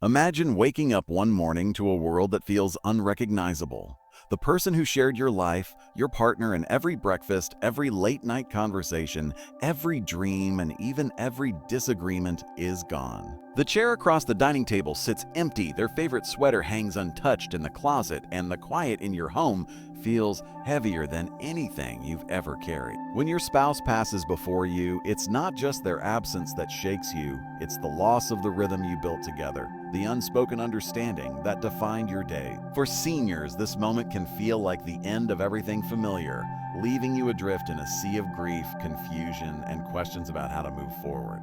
Imagine waking up one morning to a world that feels unrecognizable. The person who shared your life, your partner, and every breakfast, every late night conversation, every dream, and even every disagreement is gone. The chair across the dining table sits empty, their favorite sweater hangs untouched in the closet, and the quiet in your home feels heavier than anything you've ever carried. When your spouse passes before you, it's not just their absence that shakes you, it's the loss of the rhythm you built together, the unspoken understanding that defined your day. For seniors, this moment can feel like the end of everything familiar, leaving you adrift in a sea of grief, confusion, and questions about how to move forward.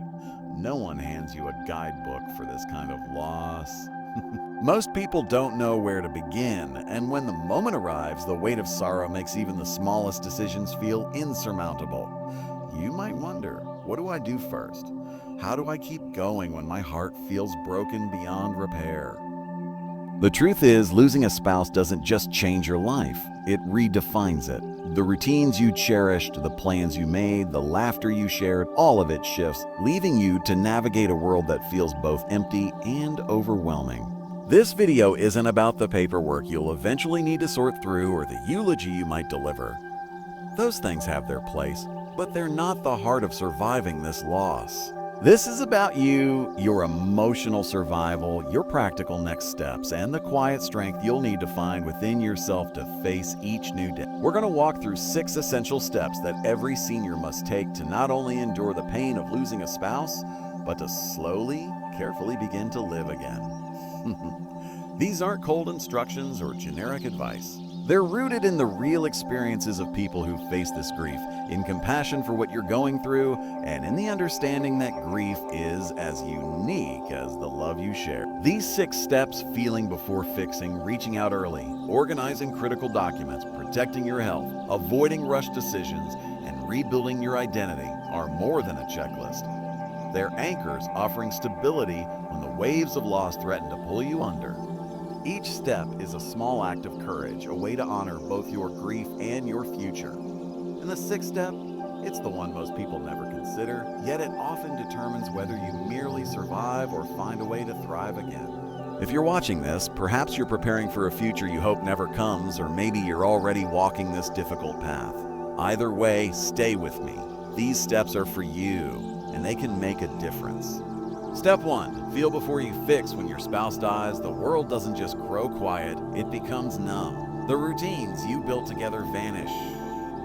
No one hands you a guidebook for this kind of loss. Most people don't know where to begin, and when the moment arrives, the weight of sorrow makes even the smallest decisions feel insurmountable. You might wonder, what do I do first? How do I keep going when my heart feels broken beyond repair? The truth is, losing a spouse doesn't just change your life, it redefines it. The routines you cherished, the plans you made, the laughter you shared, all of it shifts, leaving you to navigate a world that feels both empty and overwhelming. This video isn't about the paperwork you'll eventually need to sort through or the eulogy you might deliver. Those things have their place, but they're not the heart of surviving this loss. This is about you, your emotional survival, your practical next steps, and the quiet strength you'll need to find within yourself to face each new day. We're going to walk through 6 essential steps that every senior must take to not only endure the pain of losing a spouse, but to slowly, carefully begin to live again. These aren't cold instructions or generic advice. They're rooted in the real experiences of people who face this grief, in compassion for what you're going through, and in the understanding that grief is as unique as the love you share. These 6 steps, feeling before fixing, reaching out early, organizing critical documents, protecting your health, avoiding rushed decisions, and rebuilding your identity, are more than a checklist. They're anchors offering stability when the waves of loss threaten to pull you under. Each step is a small act of courage, a way to honor both your grief and your future. And the 6th step, it's the one most people never consider, yet it often determines whether you merely survive or find a way to thrive again. If you're watching this, perhaps you're preparing for a future you hope never comes, or maybe you're already walking this difficult path. Either way, stay with me. These steps are for you, and they can make a difference. Step 1. Feel before you fix. When your spouse dies, the world doesn't just grow quiet, it becomes numb. The routines you built together vanish.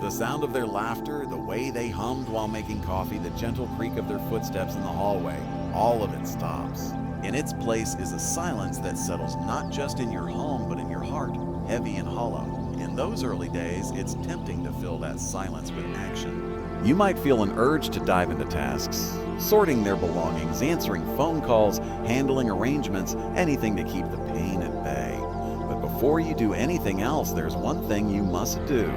The sound of their laughter, the way they hummed while making coffee, the gentle creak of their footsteps in the hallway, all of it stops. In its place is a silence that settles not just in your home, but in your heart, heavy and hollow. In those early days, it's tempting to fill that silence with action. You might feel an urge to dive into tasks, sorting their belongings, answering phone calls, handling arrangements, anything to keep the pain at bay. But before you do anything else, there's one thing you must do.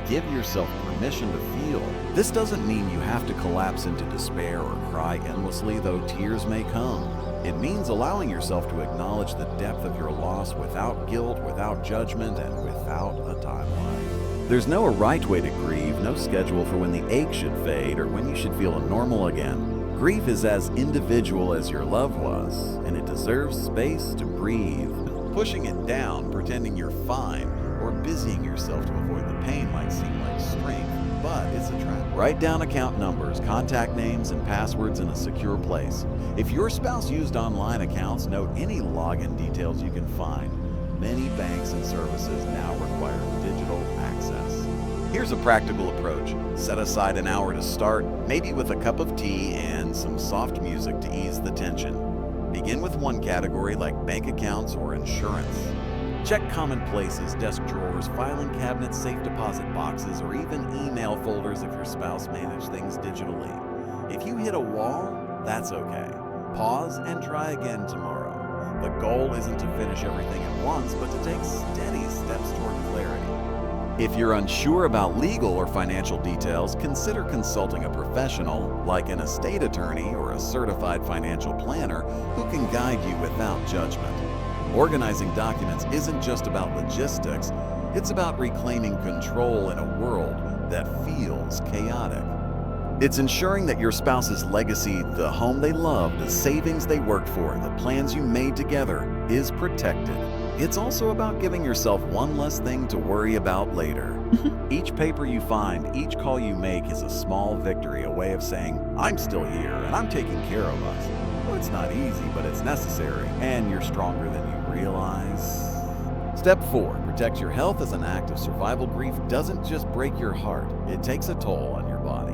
Give yourself permission to feel. This doesn't mean you have to collapse into despair or cry endlessly, though tears may come. It means allowing yourself to acknowledge the depth of your loss without guilt, without judgment, and without a timeline. There's no right way to grieve, no schedule for when the ache should fade or when you should feel normal again. Grief is as individual as your love was, and it deserves space to breathe. Pushing it down, pretending you're fine, or busying yourself to avoid the pain might seem like strength, but it's a trap. Write down account numbers, contact names, and passwords in a secure place. If your spouse used online accounts, note any login details you can find. Many banks and services now require digital access. Here's a practical approach. Set aside an hour to start, maybe with a cup of tea and some soft music to ease the tension. Begin with one category like bank accounts or insurance. Check common places, desk drawers, filing cabinets, safe deposit boxes, or even email folders if your spouse managed things digitally. If you hit a wall, that's okay. Pause and try again tomorrow. The goal isn't to finish everything at once, but to take steady steps toward clarity. If you're unsure about legal or financial details, consider consulting a professional, like an estate attorney or a certified financial planner, who can guide you without judgment. Organizing documents isn't just about logistics, it's about reclaiming control in a world that feels chaotic. It's ensuring that your spouse's legacy, the home they love, the savings they worked for, the plans you made together, is protected. It's also about giving yourself one less thing to worry about later. Each paper you find, each call you make is a small victory, a way of saying, I'm still here and I'm taking care of us. Well, it's not easy, but it's necessary, and you're stronger than you realize. Step 4. Protect your health as an act of survival. Grief doesn't just break your heart, it takes a toll on your body.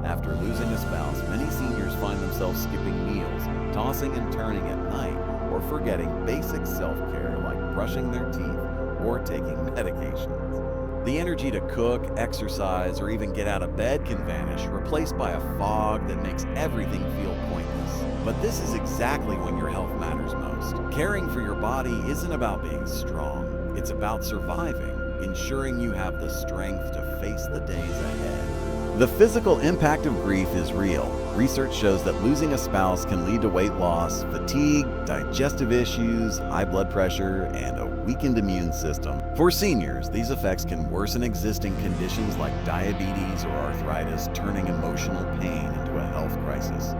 After losing a spouse, many seniors find themselves skipping meals, tossing and turning at night, or forgetting basic self-care like brushing their teeth or taking medications. The energy to cook, exercise, or even get out of bed can vanish, replaced by a fog that makes everything feel pointless. But this is exactly when your health matters most. Caring for your body isn't about being strong, it's about surviving, ensuring you have the strength to face the days ahead. The physical impact of grief is real. Research shows that losing a spouse can lead to weight loss, fatigue, digestive issues, high blood pressure, and a weakened immune system. For seniors, these effects can worsen existing conditions like diabetes or arthritis, turning emotional pain into a health crisis.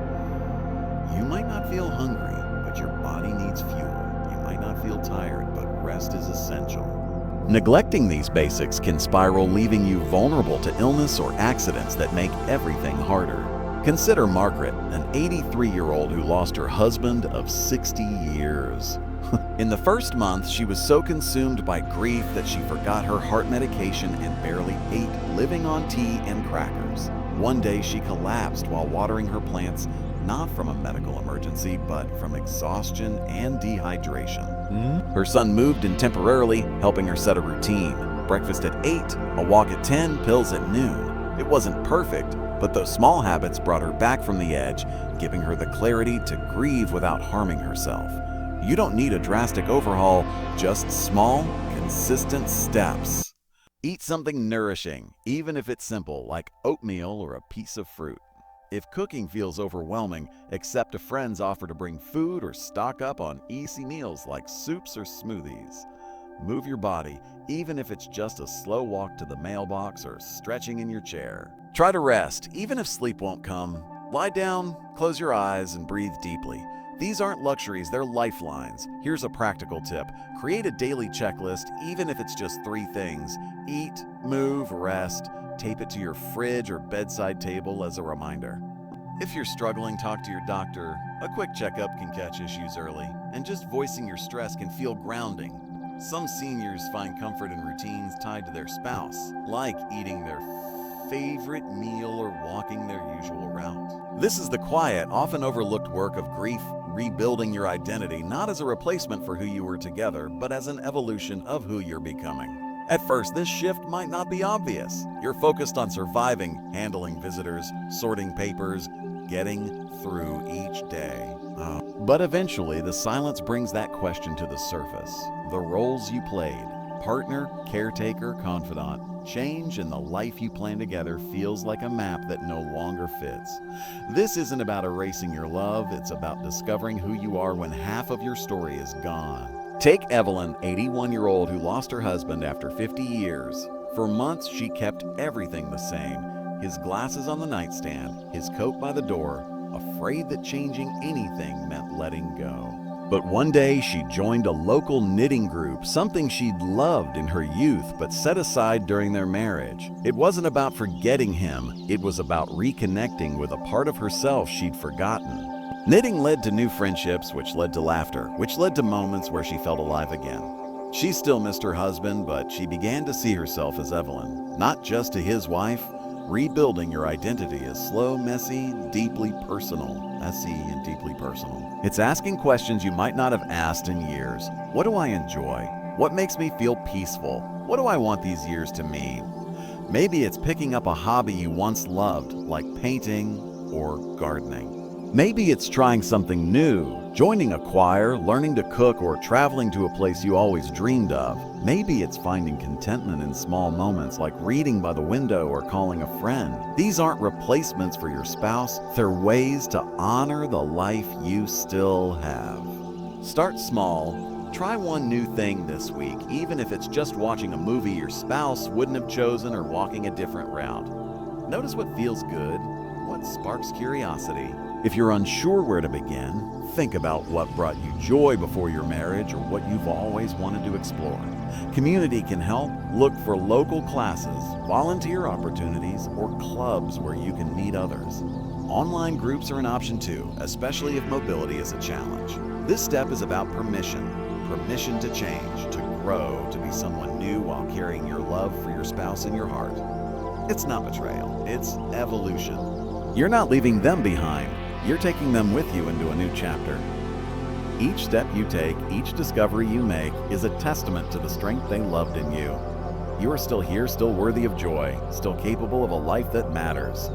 You might not feel hungry, but your body needs fuel. You might not feel tired, but rest is essential. Neglecting these basics can spiral, leaving you vulnerable to illness or accidents that make everything harder. Consider Margaret, an 83-year-old who lost her husband of 60 years. In the first month, she was so consumed by grief that she forgot her heart medication and barely ate, living on tea and crackers. One day, she collapsed while watering her plants, not from a medical emergency, but from exhaustion and dehydration. Her son moved in temporarily, helping her set a routine. Breakfast at 8, a walk at 10, pills at noon. It wasn't perfect, but those small habits brought her back from the edge, giving her the clarity to grieve without harming herself. You don't need a drastic overhaul, just small, consistent steps. Eat something nourishing, even if it's simple, like oatmeal or a piece of fruit. If cooking feels overwhelming, accept a friend's offer to bring food or stock up on easy meals like soups or smoothies. Move your body, even if it's just a slow walk to the mailbox or stretching in your chair. Try to rest, even if sleep won't come. Lie down, close your eyes, and breathe deeply. These aren't luxuries, they're lifelines. Here's a practical tip. Create a daily checklist, even if it's just 3 things. Eat, move, rest. Tape it to your fridge or bedside table as a reminder. If you're struggling, talk to your doctor. A quick checkup can catch issues early, and just voicing your stress can feel grounding. Some seniors find comfort in routines tied to their spouse, like eating their favorite meal or walking their usual route. This is the quiet, often overlooked work of grief, rebuilding your identity, not as a replacement for who you were together, but as an evolution of who you're becoming. At first, this shift might not be obvious. You're focused on surviving, handling visitors, sorting papers, getting through each day. But eventually, the silence brings that question to the surface. The roles you played, partner, caretaker, confidant, change, and the life you plan together feels like a map that no longer fits. This isn't about erasing your love, it's about discovering who you are when half of your story is gone. Take Evelyn, 81-year-old who lost her husband after 50 years. For months, she kept everything the same. His glasses on the nightstand, his coat by the door, afraid that changing anything meant letting go. But one day, she joined a local knitting group, something she'd loved in her youth but set aside during their marriage. It wasn't about forgetting him, it was about reconnecting with a part of herself she'd forgotten. Knitting led to new friendships, which led to laughter, which led to moments where she felt alive again. She still missed her husband, but she began to see herself as Evelyn, not just to his wife. Rebuilding your identity is slow, messy, deeply personal. Messy and deeply personal. It's asking questions you might not have asked in years. What do I enjoy? What makes me feel peaceful? What do I want these years to mean? Maybe it's picking up a hobby you once loved, like painting or gardening. Maybe it's trying something new, joining a choir, learning to cook, or traveling to a place you always dreamed of. Maybe it's finding contentment in small moments like reading by the window or calling a friend. These aren't replacements for your spouse, they're ways to honor the life you still have. Start small. Try one new thing this week, even if it's just watching a movie your spouse wouldn't have chosen or walking a different route. Notice what feels good, what sparks curiosity. If you're unsure where to begin, think about what brought you joy before your marriage or what you've always wanted to explore. Community can help. Look for local classes, volunteer opportunities, or clubs where you can meet others. Online groups are an option too, especially if mobility is a challenge. This step is about permission to change, to grow, to be someone new while carrying your love for your spouse in your heart. It's not betrayal, it's evolution. You're not leaving them behind, you're taking them with you into a new chapter. Each step you take, each discovery you make, is a testament to the strength they loved in you. You are still here, still worthy of joy, still capable of a life that matters.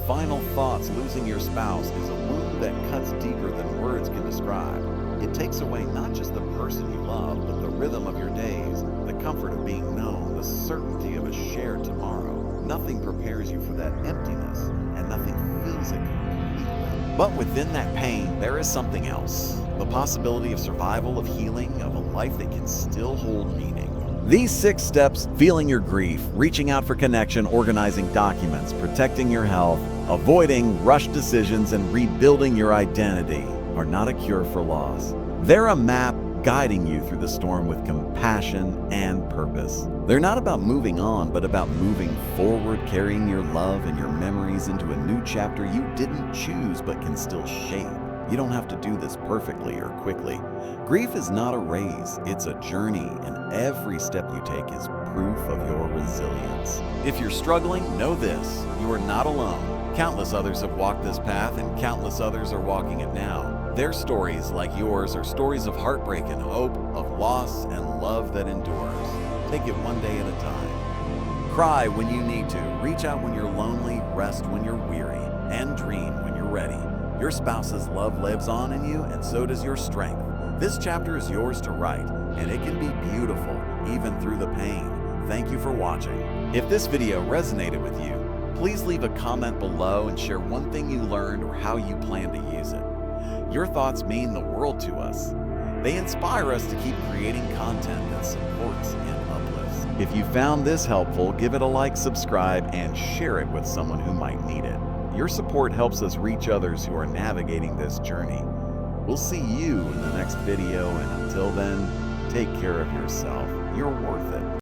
Final thoughts: losing your spouse is a wound that cuts deeper than words can describe. It takes away not just the person you love, but the rhythm of your days, the comfort of being known, the certainty of a shared tomorrow. Nothing prepares you for that emptiness, and nothing fills it completely. But within that pain, there is something else. The possibility of survival, of healing, of a life that can still hold meaning. These 6 steps: feeling your grief, reaching out for connection, organizing documents, protecting your health, avoiding rushed decisions, and rebuilding your identity, are not a cure for loss. They're a map guiding you through the storm with compassion and purpose. They're not about moving on, but about moving forward, carrying your love and your memories into a new chapter you didn't choose but can still shape. You don't have to do this perfectly or quickly. Grief is not a race, it's a journey, and every step you take is proof of your resilience. If you're struggling, know this: you are not alone. Countless others have walked this path, and countless others are walking it now. Their stories, like yours, are stories of heartbreak and hope, of loss and love that endures. Take it one day at a time. Cry when you need to, reach out when you're lonely, rest when you're weary, and dream when you're ready. Your spouse's love lives on in you, and so does your strength. This chapter is yours to write, and it can be beautiful, even through the pain. Thank you for watching. If this video resonated with you, please leave a comment below and share one thing you learned or how you plan to use it. Your thoughts mean the world to us. They inspire us to keep creating content that supports and uplifts. If you found this helpful, give it a like, subscribe, and share it with someone who might need it. Your support helps us reach others who are navigating this journey. We'll see you in the next video, and until then, take care of yourself. You're worth it.